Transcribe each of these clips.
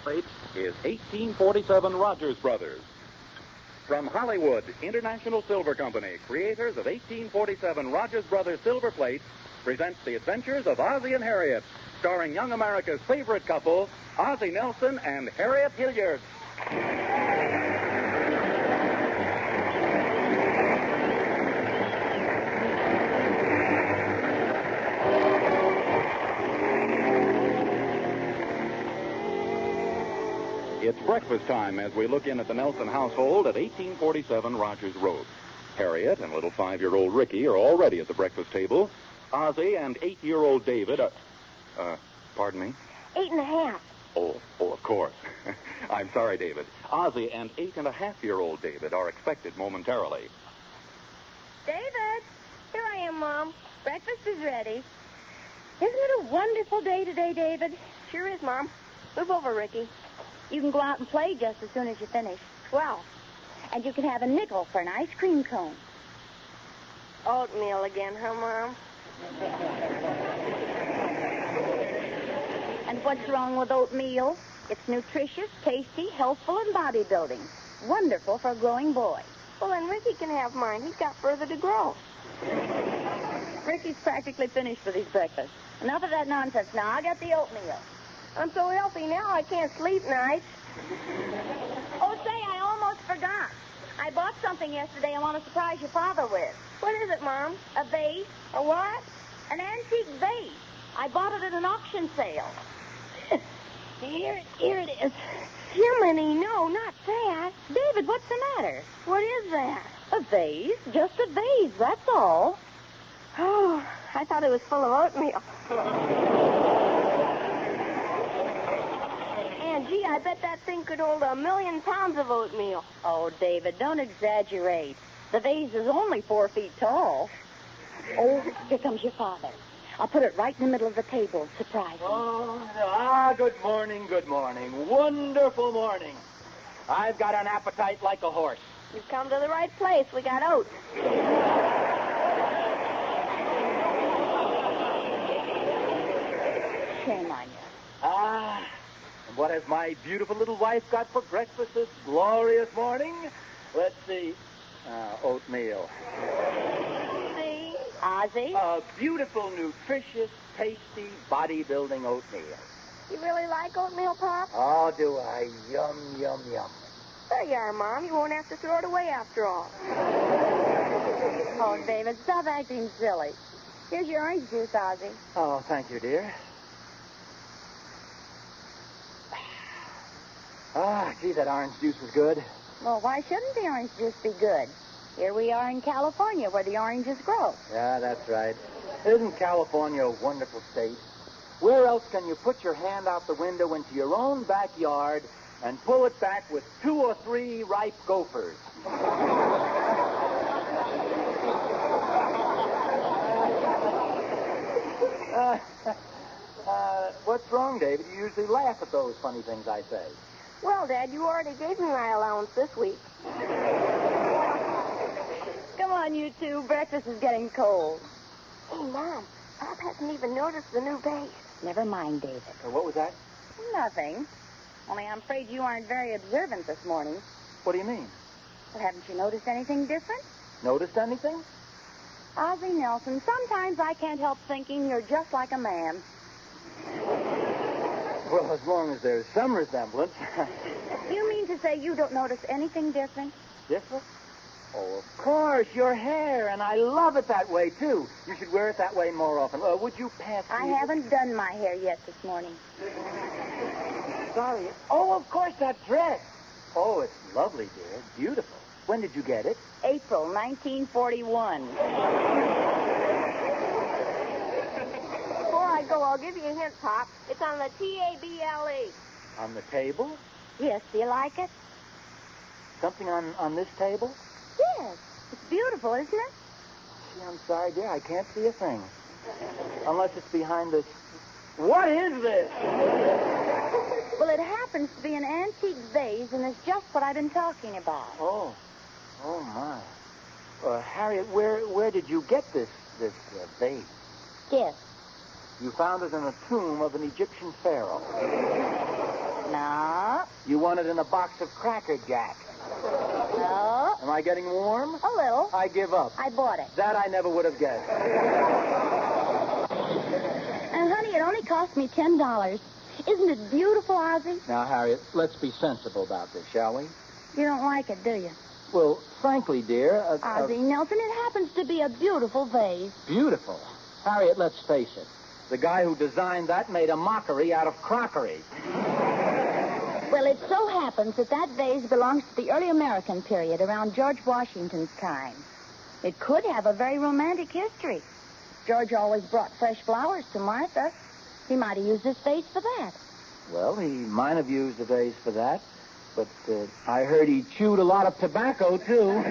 plate is 1847 Rogers Brothers. From Hollywood, International Silver Company, creators of 1847 Rogers Brothers silver plate, presents the adventures of Ozzie and Harriet, starring young America's favorite couple, Ozzie Nelson and Harriet Hilliard. It's breakfast time as we look in at the Nelson household at 1847 Rogers Road. Harriet and little 5-year-old Ricky are already at the breakfast table. Ozzie and 8-year-old David pardon me? 8.5. Oh, of course. I'm sorry, David. Ozzie and 8.5-year-old David are expected momentarily. David! Here I am, Mom. Breakfast is ready. Isn't it a wonderful day today, David? Sure is, Mom. Move over, Ricky. You can go out and play just as soon as you finish. Well. And you can have a nickel for an ice cream cone. Oatmeal again, huh, Mom? And what's wrong with oatmeal? It's nutritious, tasty, healthful, and bodybuilding. Wonderful for a growing boy. Well, then Ricky can have mine. He's got further to grow. Ricky's practically finished with his breakfast. Enough of that nonsense now. I got the oatmeal. I'm so healthy now I can't sleep nights. Oh, say, I almost forgot. I bought something yesterday I want to surprise your father with. What is it, Mom? A vase. A what? An antique vase. I bought it at an auction sale. Here it is. Jiminy, no, not that. David, what's the matter? What is that? A vase. Just a vase, that's all. Oh, I thought it was full of oatmeal. Gee, I bet that thing could hold 1,000,000 pounds of oatmeal. Oh, David, don't exaggerate. The vase is only 4 feet tall. Oh, here comes your father. I'll put it right in the middle of the table. Surprise him. Good morning, good morning. Wonderful morning. I've got an appetite like a horse. You've come to the right place. We got oats. Shame on you. What has my beautiful little wife got for breakfast this glorious morning? Let's see. Oatmeal. See? Ozzie? A beautiful, nutritious, tasty, bodybuilding oatmeal. You really like oatmeal, Pop? Oh, do I? Yum, yum, yum. There you are, Mom. You won't have to throw it away after all. Oh, David, stop acting silly. Here's your orange juice, Ozzie. Oh, thank you, dear. Gee, that orange juice was good. Well, why shouldn't the orange juice be good? Here we are in California where the oranges grow. Yeah, that's right. Isn't California a wonderful state? Where else can you put your hand out the window into your own backyard and pull it back with 2 or 3 ripe gophers? What's wrong, David? You usually laugh at those funny things I say. Well, Dad, you already gave me my allowance this week. Come on, you two. Breakfast is getting cold. Hey, Mom, Pop hasn't even noticed the new vase. Never mind, David. What was that? Nothing. Only I'm afraid you aren't very observant this morning. What do you mean? Well, haven't you noticed anything different? Noticed anything? Ozzie Nelson, sometimes I can't help thinking you're just like a man. Well, as long as there's some resemblance. You mean to say you don't notice anything different? Different? Oh, of course, your hair, and I love it that way, too. You should wear it that way more often. Would you pass me? I haven't done my hair yet this morning. Sorry. Oh, of course, that dress. Oh, it's lovely, dear. Beautiful. When did you get it? April 1941. Before I go, I'll give you a hint, Pop. It's on the table. On the table? Yes, do you like it? Something on this table? Yes. It's beautiful, isn't it? Gee, I'm sorry, dear. I can't see a thing. Unless it's behind this. What is this? Well, it happens to be an antique vase, and it's just what I've been talking about. Oh my. Harriet, where did you get this vase? Yes. You found it in a tomb of an Egyptian pharaoh. No, You want it in a box of Cracker Jack. Oh, Am I getting warm? a little. I give up. I bought it. That I never would have guessed. And, honey, it only cost me $10. Isn't it beautiful, Ozzie? Now, Harriet, let's be sensible about this, shall we? You don't like it, do you? Well, frankly, dear... Ozzie Nelson, it happens to be a beautiful vase. Beautiful. Harriet, let's face it. The guy who designed that made a mockery out of crockery. Well, it so happens that vase belongs to the early American period, around George Washington's time. It could have a very romantic history. George always brought fresh flowers to Martha. He might have used this vase for that. Well, he might have used the vase for that, but I heard he chewed a lot of tobacco, too.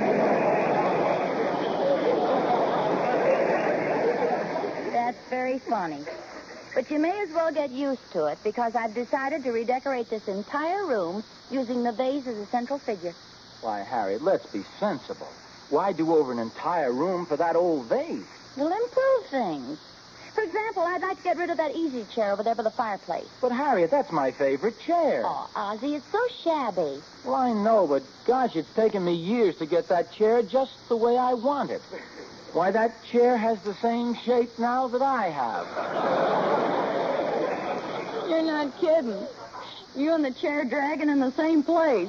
That's very funny. But you may as well get used to it, because I've decided to redecorate this entire room using the vase as a central figure. Why, Harriet, let's be sensible. Why do over an entire room for that old vase? It'll improve things. For example, I'd like to get rid of that easy chair over there by the fireplace. But, Harriet, that's my favorite chair. Oh, Ozzie, it's so shabby. Well, I know, but gosh, it's taken me years to get that chair just the way I want it. Why, that chair has the same shape now that I have. You're not kidding. You and the chair dragging in the same place.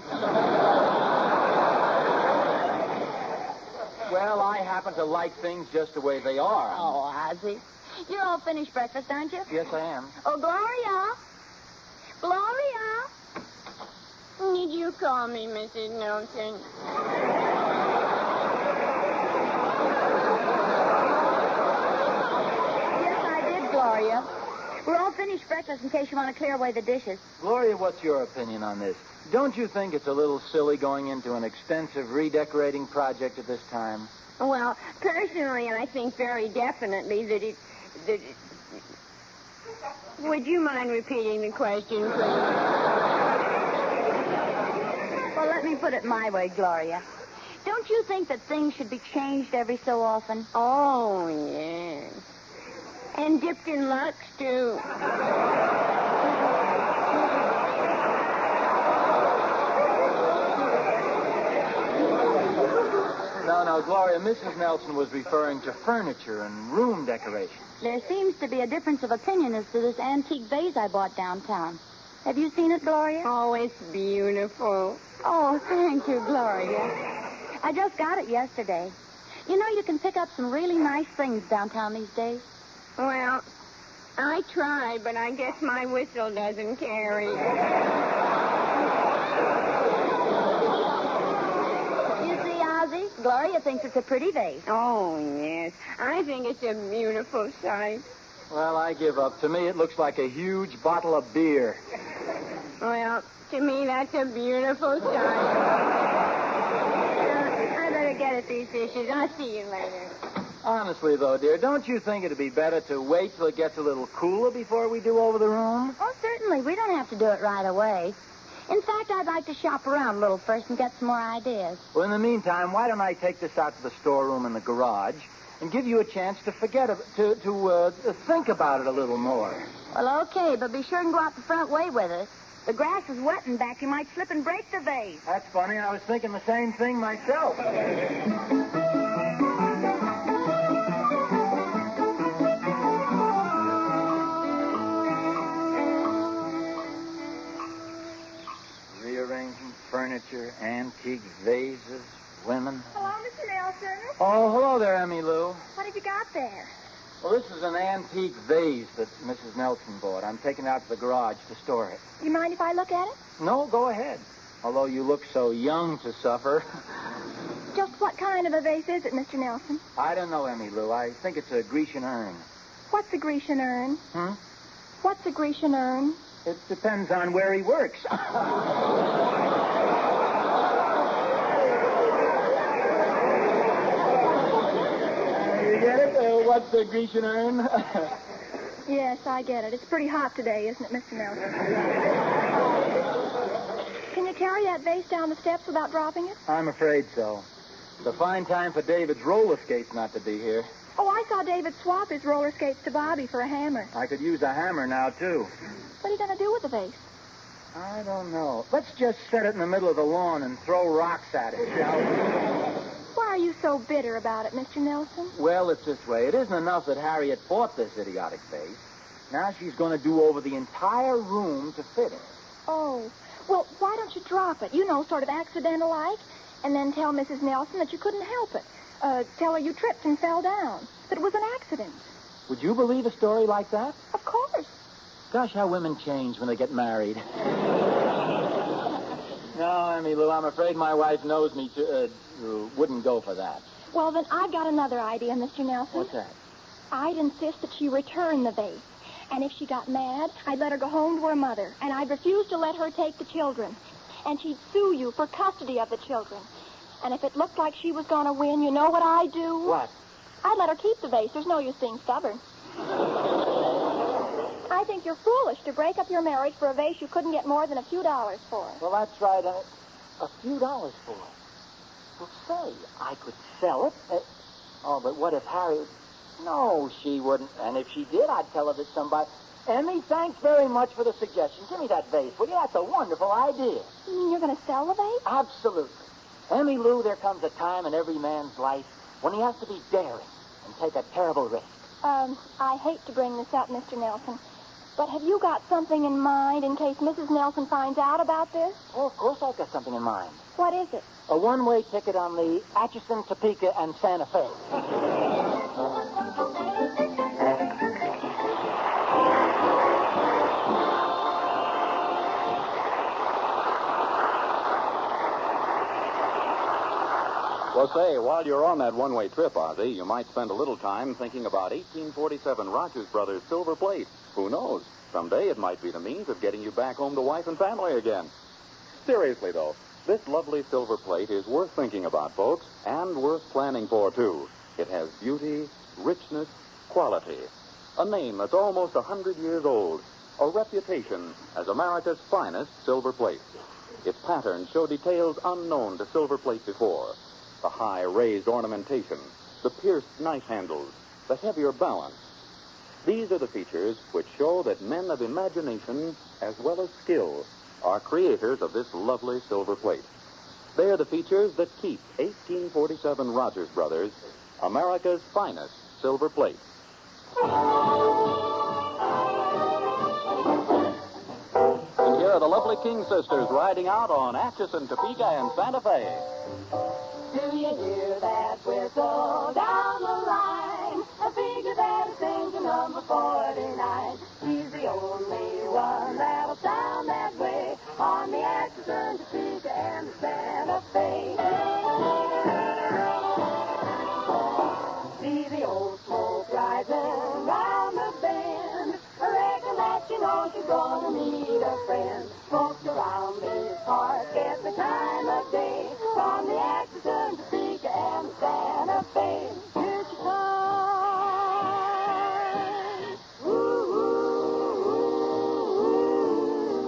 Well, I happen to like things just the way they are. Oh, Ozzie. You're all finished breakfast, aren't you? Yes, I am. Oh, Gloria. Gloria. Did you call me, Mrs. Nelson? Yes, I did, Gloria. We're all finished breakfast in case you want to clear away the dishes. Gloria, what's your opinion on this? Don't you think it's a little silly going into an extensive redecorating project at this time? Well, personally, I think very definitely that it... Would you mind repeating the question, please? Well, let me put it my way, Gloria. Don't you think that things should be changed every so often? Oh, yes. And dipped in Lux, too. No, Gloria, Mrs. Nelson was referring to furniture and room decoration. There seems to be a difference of opinion as to this antique vase I bought downtown. Have you seen it, Gloria? Oh, it's beautiful. Oh, thank you, Gloria. I just got it yesterday. You know, you can pick up some really nice things downtown these days. Well, I try, but I guess my whistle doesn't carry. You see, Ozzie, Gloria thinks it's a pretty vase. Oh, yes. I think it's a beautiful sight. Well, I give up. To me, it looks like a huge bottle of beer. Well, to me, that's a beautiful sight. I better get at these dishes. I'll see you later. Honestly, though, dear, don't you think it'd be better to wait till it gets a little cooler before we do over the room? Oh, certainly. We don't have to do it right away. In fact, I'd like to shop around a little first and get some more ideas. Well, in the meantime, why don't I take this out to the storeroom in the garage and give you a chance to forget it, to think about it a little more? Well, okay, but be sure and go out the front way with us. The grass is wet and back. You might slip and break the vase. That's funny. I was thinking the same thing myself. Rearranging furniture, antique vases, women. Hello, Mr. Nelson. Oh, hello there, Emmy Lou. What have you got there? Well, this is an antique vase that Mrs. Nelson bought. I'm taking it out to the garage to store it. You mind if I look at it? No, go ahead. Although you look so young to suffer. Just what kind of a vase is it, Mr. Nelson? I don't know, Emmy Lou. I think it's a Grecian urn. What's a Grecian urn? Hmm? What's a Grecian urn? It depends on where he works. You get it? What's a Grecian urn? Yes, I get it. It's pretty hot today, isn't it, Mr. Nelson? Can you carry that vase down the steps without dropping it? I'm afraid so. It's a fine time for David's roller skates not to be here. Oh, I saw David swap his roller skates to Bobby for a hammer. I could use a hammer now, too. What are you going to do with the vase? I don't know. Let's just set it in the middle of the lawn and throw rocks at it, shall we? Why are you so bitter about it, Mr. Nelson? Well, it's this way. It isn't enough that Harriet bought this idiotic vase. Now she's going to do over the entire room to fit it. Oh, well, why don't you drop it? You know, sort of accidental-like. And then tell Mrs. Nelson that you couldn't help it. Tell her you tripped and fell down. That it was an accident. Would you believe a story like that? Of course. Gosh, how women change when they get married. No, Emmy Lou, I'm afraid my wife knows me wouldn't go for that. Well, then I've got another idea, Mr. Nelson. What's that? I'd insist that she return the vase. And if she got mad, I'd let her go home to her mother. And I'd refuse to let her take the children. And she'd sue you for custody of the children. And if it looked like she was going to win, you know what I'd do? What? I'd let her keep the vase. There's no use being stubborn. I think you're foolish to break up your marriage for a vase you couldn't get more than a few dollars for. Well, that's right. A few dollars for it. Well, say, I could sell it. But what if Harriet... No, she wouldn't. And if she did, I'd tell her that somebody... Emmy, thanks very much for the suggestion. Give me that vase, will you? That's a wonderful idea. You mean you're going to sell the vase? Absolutely. Emmy Lou, there comes a time in every man's life when he has to be daring and take a terrible risk. I hate to bring this up, Mr. Nelson, but have you got something in mind in case Mrs. Nelson finds out about this? Oh, of course I've got something in mind. What is it? A one-way ticket on the Atchison, Topeka, and Santa Fe. Well, say, while you're on that one-way trip, Ozzie, you might spend a little time thinking about 1847 Rogers Brothers silver plate. Who knows? Someday it might be the means of getting you back home to wife and family again. Seriously, though, this lovely silver plate is worth thinking about, folks, and worth planning for, too. It has beauty, richness, quality. A name that's almost 100 years old. A reputation as America's finest silver plate. Its patterns show details unknown to silver plate before. The high raised ornamentation, the pierced knife handles, the heavier balance. These are the features which show that men of imagination as well as skill are creators of this lovely silver plate. They are the features that keep 1847 Rogers Brothers America's finest silver plate. And here are the lovely King sisters riding out on Atchison, Topeka, and Santa Fe. Do you hear that whistle down the line? I figure that it's engine number 49. He's the only one that'll sound that way on the Atchison, Topeka, and the Santa Fe. See the old smoke rising round the bend. I reckon that you know she's gonna meet a friend. Folks around these parts get the time of day from the Atchison, Topeka, and the Santa Fe. Here she comes. Ooh, ooh,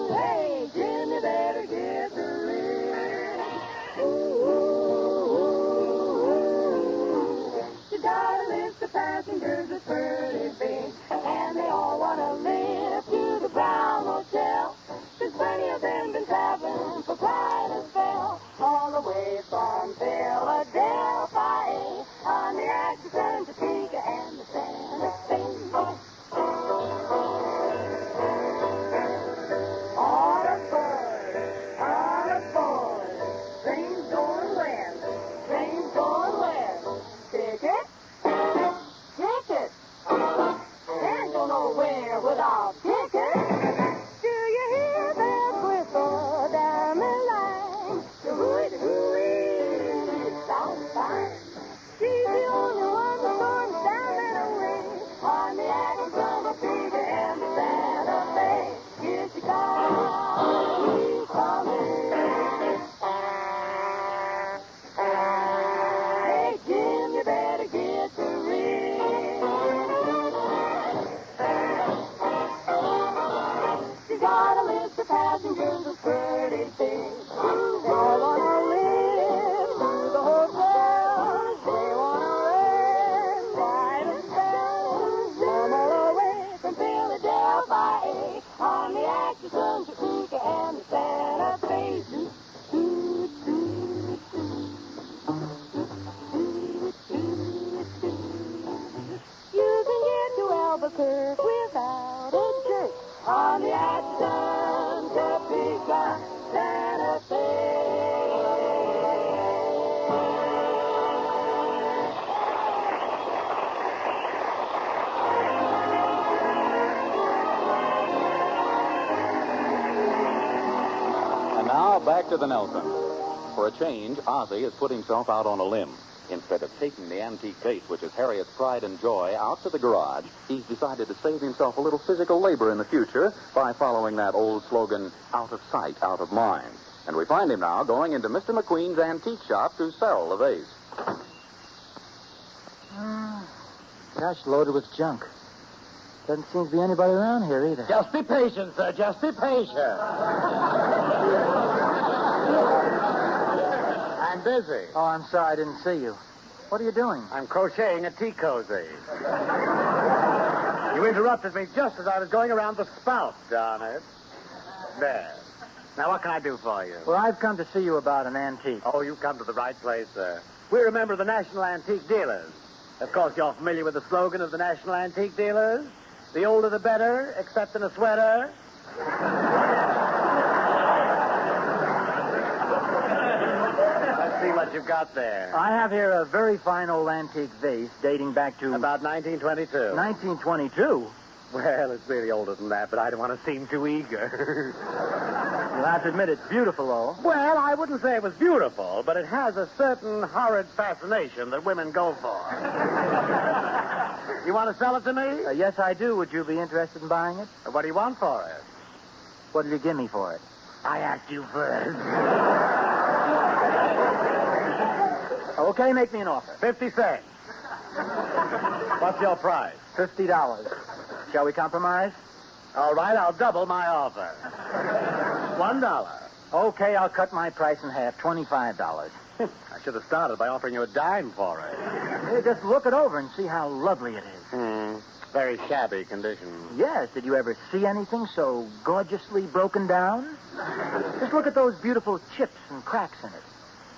ooh. Hey, Jim, you better get the ring. Ooh, ooh, ooh. She gotta lift the passengers with pretty big, and they all wanna live to the Brown Hotel. There's plenty of them been traveling for quite a spell, all the way from Philadelphia on the Atchison, Topeka, and the Santa Fe. On aboard, train's going west, train's going west. Ticket? Ticket! Can't go nowhere without ticket. Do you hear that whistle down the line? The hooey, sounds fine. She's the only one that's going down that way on the Atchison, Topeka, and the Santa Fe. Here she comes, she's coming. Hey, Jim, you better get the ring. She's got a list of passengers with pretty things. They wanna live through the hotel. They wanna rent quite a spell. Come all the way from Philadelphia on the Atchison, Topeka, and the You can get to Albuquerque without a jerk on the Action Topeka Santa Fe. And now, back to the Nelsons. For a change, Ozzie has put himself out on a limb. Instead of taking the antique vase, which is Harriet's pride and joy, out to the garage, he's decided to save himself a little physical labor in the future by following that old slogan, out of sight, out of mind. And we find him now going into Mr. McQueen's antique shop to sell the vase. Gosh, loaded with junk. Doesn't seem to be anybody around here either. Just be patient, sir. Just be patient. I'm busy. Oh, I'm sorry, I didn't see you. What are you doing? I'm crocheting a tea cozy. You interrupted me just as I was going around the spout, darn it. There. Now, what can I do for you? Well, I've come to see you about an antique. Oh, you've come to the right place, sir. We're a member of the National Antique Dealers. Of course, you're familiar with the slogan of the National Antique Dealers. The older the better, except in a sweater. Let's see what you've got there. I have here a very fine old antique vase dating back to... About 1922. 1922? Well, it's really older than that, but I don't want to seem too eager. You'll have to admit it's beautiful, though. Well, I wouldn't say it was beautiful, but it has a certain horrid fascination that women go for. You want to sell it to me? Yes, I do. Would you be interested in buying it? What do you want for it? What did you give me for it? I asked you first. Okay, make me an offer. 50 cents. What's your price? $50. Shall we compromise? All right, I'll double my offer. $1. Okay, I'll cut my price in half. $25. I should have started by offering you a dime for it. Hey, just look it over and see how lovely it is. Very shabby condition. Yes, did you ever see anything so gorgeously broken down? Just look at those beautiful chips and cracks in it.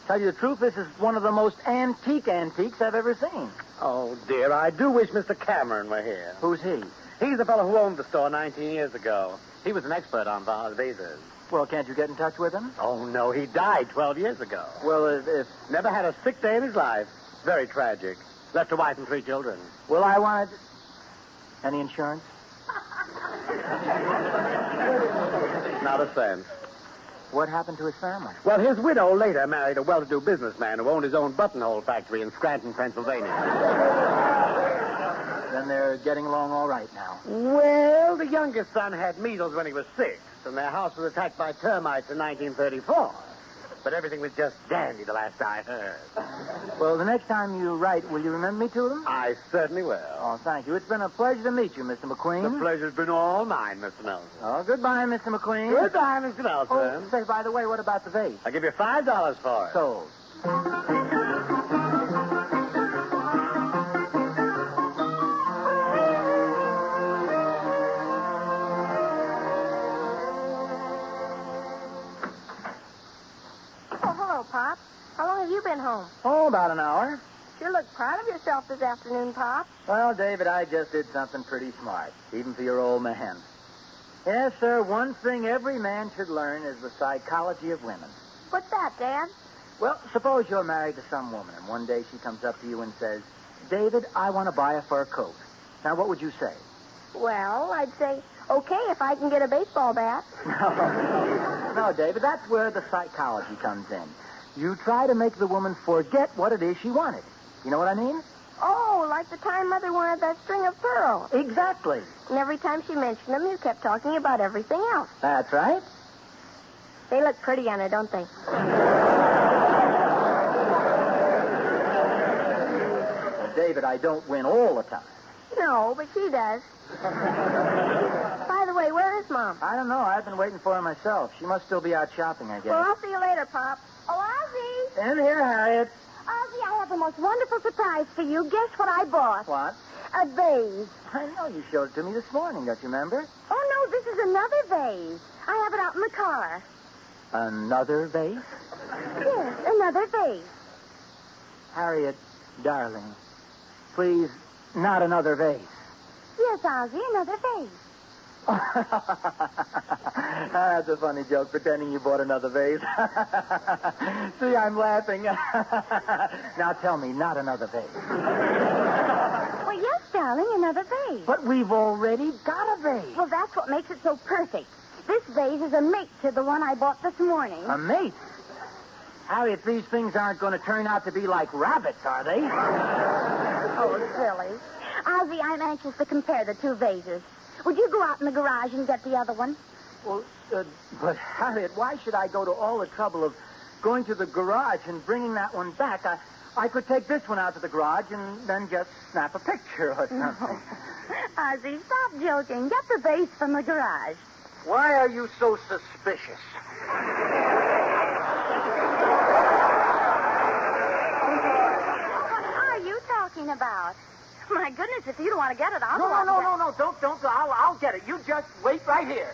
Tell you the truth, this is one of the most antiques I've ever seen. Oh, dear, I do wish Mr. Cameron were here. Who's he? He's the fellow who owned the store 19 years ago. He was an expert on vases. Well, can't you get in touch with him? Oh, no, he died 12 years ago. Well, if... Never had a sick day in his life. Very tragic. Left a wife and 3 children. Well, I wanted... Any insurance? Not a cent. What happened to his family? Well, his widow later married a well-to-do businessman who owned his own buttonhole factory in Scranton, Pennsylvania. Then they're getting along all right now. Well, the youngest son had measles when he was 6, and their house was attacked by termites in 1934. But everything was just dandy the last I heard. Well, the next time you write, will you remember me to them? I certainly will. Oh, thank you. It's been a pleasure to meet you, Mr. McQueen. The pleasure's been all mine, Mr. Nelson. Oh, goodbye, Mr. McQueen. Goodbye, Mr. Nelson. Oh, say, by the way, what about the vase? I'll give you $5 for it. Sold. Pop. How long have you been home? Oh, about an hour. Sure look proud of yourself this afternoon, Pop. Well, David, I just did something pretty smart, even for your old man. Yes, sir, one thing every man should learn is the psychology of women. What's that, Dad? Well, suppose you're married to some woman, and one day she comes up to you and says, David, I want to buy a fur coat. Now, what would you say? Well, I'd say, okay, if I can get a baseball bat. No, David, that's where the psychology comes in. You try to make the woman forget what it is she wanted. You know what I mean? Oh, like the time Mother wanted that string of pearls. Exactly. And every time she mentioned them, you kept talking about everything else. That's right. They look pretty on her, don't they? Well, David, I don't win all the time. No, but she does. By the way, where is Mom? I don't know. I've been waiting for her myself. She must still be out shopping, I guess. Well, I'll see you later, Pop. Oh, Ozzie! In here, Harriet. Ozzie, I have the most wonderful surprise for you. Guess what I bought? What? A vase. I know you showed it to me this morning, don't you remember? Oh, no, this is another vase. I have it out in the car. Another vase? Yes, another vase. Harriet, darling, please, not another vase. Yes, Ozzie, another vase. That's a funny joke, pretending you bought another vase. See, I'm laughing. Now tell me, not another vase. Well, yes, darling, another vase. But we've already got a vase. Well, that's what makes it so perfect. This vase is a mate to the one I bought this morning. A mate? Harriet, these things aren't going to turn out to be like rabbits, are they? Oh, silly. Ozzie, I'm anxious to compare the two vases. Would you go out in the garage and get the other one? Well, but Harriet, why should I go to all the trouble of going to the garage and bringing that one back? I could take this one out to the garage and then just snap a picture or something. No. Ozzie, stop joking. Get the vase from the garage. Why are you so suspicious? What are you talking about? My goodness, if you don't want to get it, I'll go out No. and get Don't go. I'll get it. You just wait right here.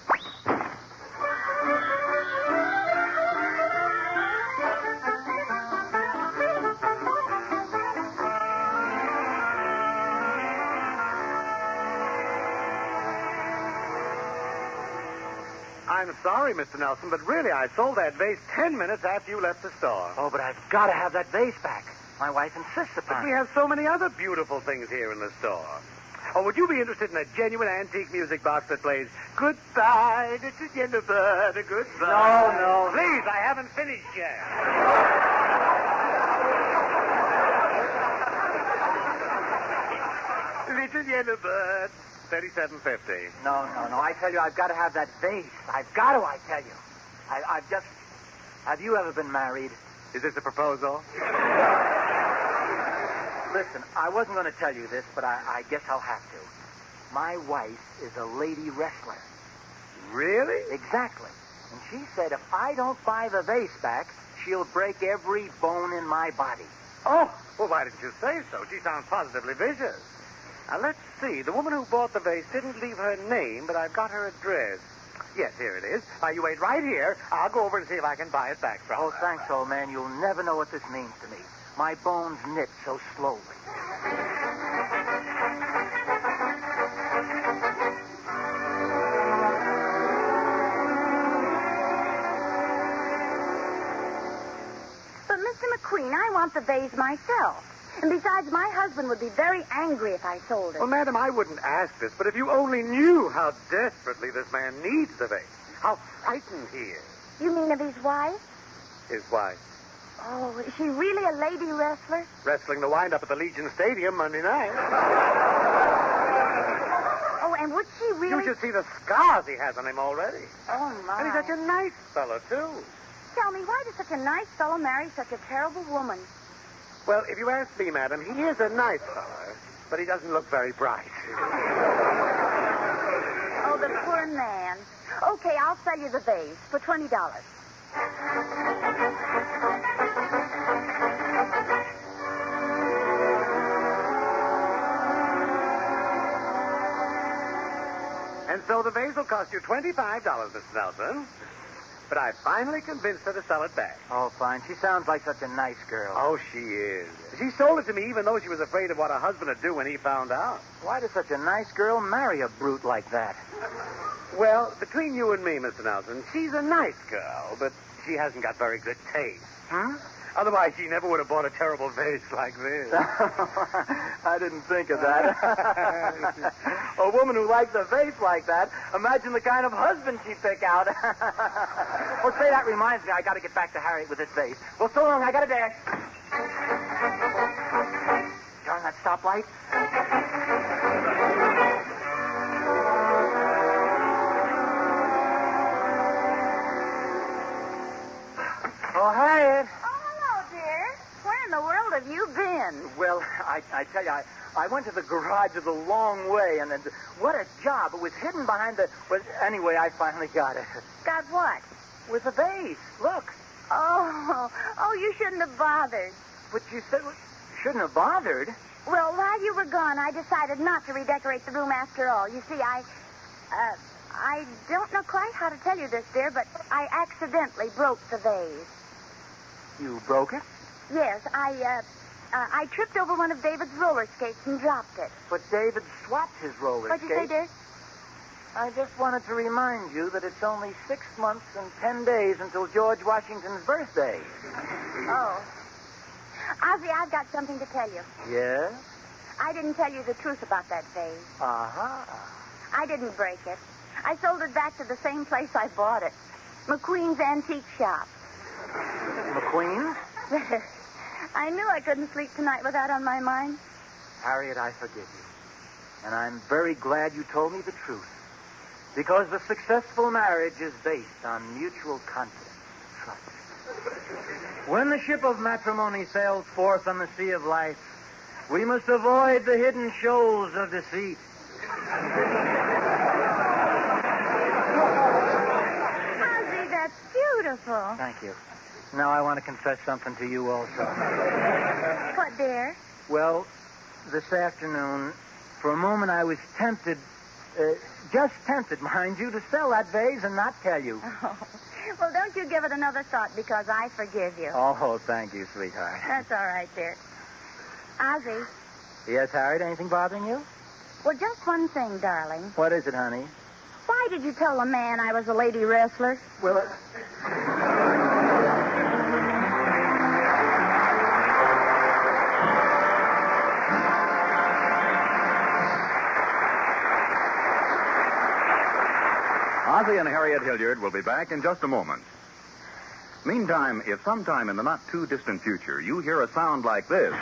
I'm sorry, Mr. Nelson, but really, I sold that vase 10 minutes after you left the store. Oh, but I've got to have that vase back. My wife insists But upon we it. have so many other beautiful things here in the store. Oh, would you be interested in a genuine antique music box that plays Goodbye, Mr. Jennifer, goodbye? No. Please, I haven't finished yet. Mr. Jennifer, $37.50. No. I tell you, I've got to have that vase. I've got to, I tell you. I've just... Have you ever been married? Is this a proposal? Listen, I wasn't going to tell you this, but I guess I'll have to. My wife is a lady wrestler. Really? Exactly. And she said if I don't buy the vase back, she'll break every bone in my body. Oh, well, why didn't you say so? She sounds positively vicious. Now, let's see. The woman who bought the vase didn't leave her name, but I've got her address. Yes, here it is. Now, you wait right here. I'll go over and see if I can buy it back from her. Oh, thanks, old man. You'll never know what this means to me. My bones knit so slowly. But, Mr. McQueen, I want the vase myself. And besides, my husband would be very angry if I sold it. Well, madam, I wouldn't ask this, but if you only knew how desperately this man needs the vase, how frightened he is. You mean of his wife? His wife. Oh, is she really a lady wrestler? Wrestling the wind-up at the Legion Stadium Monday night. Oh, and would she really... You should see the scars he has on him already. Oh, my. And he's such a nice fellow, too. Tell me, why does such a nice fellow marry such a terrible woman? Well, if you ask me, madam, he is a nice fellow, but he doesn't look very bright. Oh, the poor man. Okay, I'll sell you the vase for $20. And so the vase will cost you $25, Mr. Nelson. But I finally convinced her to sell it back. Oh, fine. She sounds like such a nice girl. Oh, she is. She sold it to me even though she was afraid of what her husband would do when he found out. Why does such a nice girl marry a brute like that? Well, between you and me, Mr. Nelson, she's a nice girl, but she hasn't got very good taste. Huh? Otherwise, she never would have bought a terrible vase like this. I didn't think of that. A woman who likes a vase like that, imagine the kind of husband she'd pick out. Well, say, that reminds me, I got to get back to Harriet with this vase. Well, so long, I got to dash. Darn that stoplight. Oh, Harriet. Where in the world have you been? Well, I tell you, I went to the garage a long way, and what a job. It was hidden behind the... Well, anyway, I finally got it. Got what? With a vase. Look. Oh, you shouldn't have bothered. But you said... Shouldn't have bothered. Well, while you were gone, I decided not to redecorate the room after all. You see, I I don't know quite how to tell you this, dear, but I accidentally broke the vase. You broke it? Yes, I tripped over one of David's roller skates and dropped it. But David swapped his roller What'd you say, dear? I just wanted to remind you that it's only 6 months and 10 days until George Washington's birthday. Oh. Ozzie, I've got something to tell you. Yes? I didn't tell you the truth about that vase. Uh-huh. I didn't break it. I sold it back to the same place I bought it. McQueen's Antique Shop. McQueen's? I knew I couldn't sleep tonight with that on my mind. Harriet, I forgive you. And I'm very glad you told me the truth. Because a successful marriage is based on mutual confidence and trust. When the ship of matrimony sails forth on the sea of life, we must avoid the hidden shoals of deceit. Ozzie, that's beautiful. Thank you. Now I want to confess something to you also. What, dear? Well, this afternoon, for a moment I was tempted, just tempted, mind you, to sell that vase and not tell you. Oh. Well, don't you give it another thought because I forgive you. Oh, thank you, sweetheart. That's all right, dear. Ozzie. Yes, Harriet, anything bothering you? Well, just one thing, darling. What is it, honey? Why did you tell the man I was a lady wrestler? Well, Ozzie and Harriet Hilliard will be back in just a moment. Meantime, if sometime in the not-too-distant future you hear a sound like this,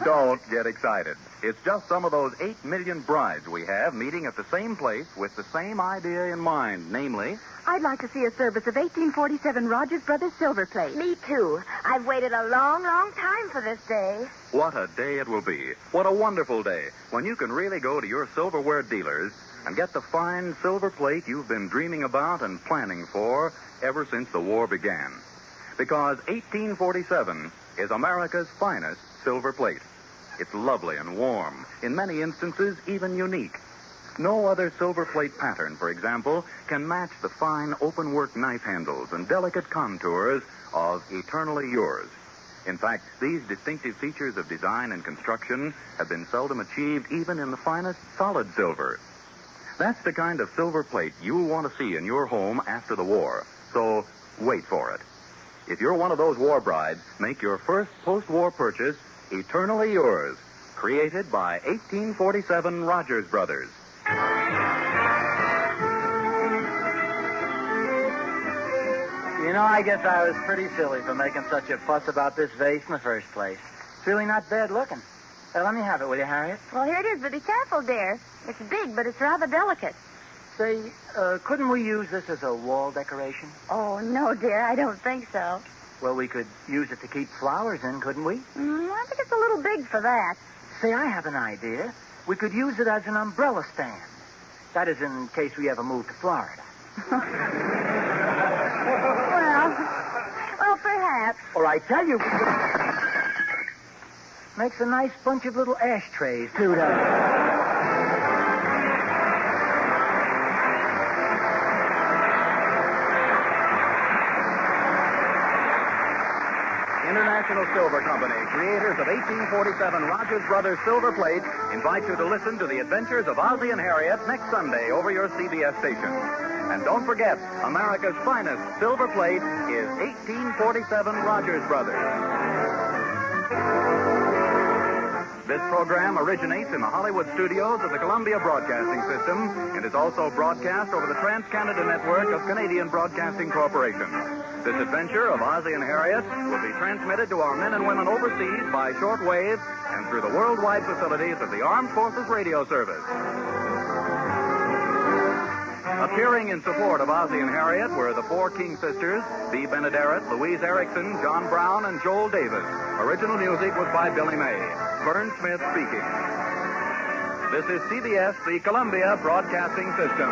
don't get excited. It's just some of those 8 million brides we have meeting at the same place with the same idea in mind, namely... I'd like to see a service of 1847 Rogers Brothers silver plate. Me too. I've waited a long, long time for this day. What a day it will be. What a wonderful day when you can really go to your silverware dealers and get the fine silver plate you've been dreaming about and planning for ever since the war began. Because 1847 is America's finest silver plate. It's lovely and warm, in many instances even unique. No other silver plate pattern, for example, can match the fine open-work knife handles and delicate contours of Eternally Yours. In fact, these distinctive features of design and construction have been seldom achieved even in the finest solid silver. That's the kind of silver plate you'll want to see in your home after the war. So, wait for it. If you're one of those war brides, make your first post-war purchase Eternally Yours, created by 1847 Rogers Brothers. you know, I guess I was pretty silly for making such a fuss about this vase in the first place. It's really not bad looking. Let me have it, will you, Harriet? Well, here it is, but be careful, dear. It's big, but it's rather delicate. Say, couldn't we use this as a wall decoration? Oh, no, dear, I don't think so. Well, we could use it to keep flowers in, couldn't we? I think it's a little big for that. Say, I have an idea. We could use it as an umbrella stand. That is in case we ever move to Florida. Well, perhaps. Or I tell you, makes a nice bunch of little ashtrays, too, doesn't it? International Silver Company, creators of 1847 Rogers Brothers Silver Plate, invite you to listen to the adventures of Ozzie and Harriet next Sunday over your CBS station. And don't forget, America's finest silver plate is 1847 Rogers Brothers. This program originates in the Hollywood studios of the Columbia Broadcasting System and is also broadcast over the Trans-Canada Network of Canadian Broadcasting Corporation. This adventure of Ozzie and Harriet will be transmitted to our men and women overseas by shortwave and through the worldwide facilities of the Armed Forces Radio Service. Appearing in support of Ozzie and Harriet were the four King sisters, Bea Benaderet, Louise Erickson, John Brown, and Joel Davis. Original music was by Billy May. Vern Smith speaking. This is CBS, the Columbia Broadcasting System.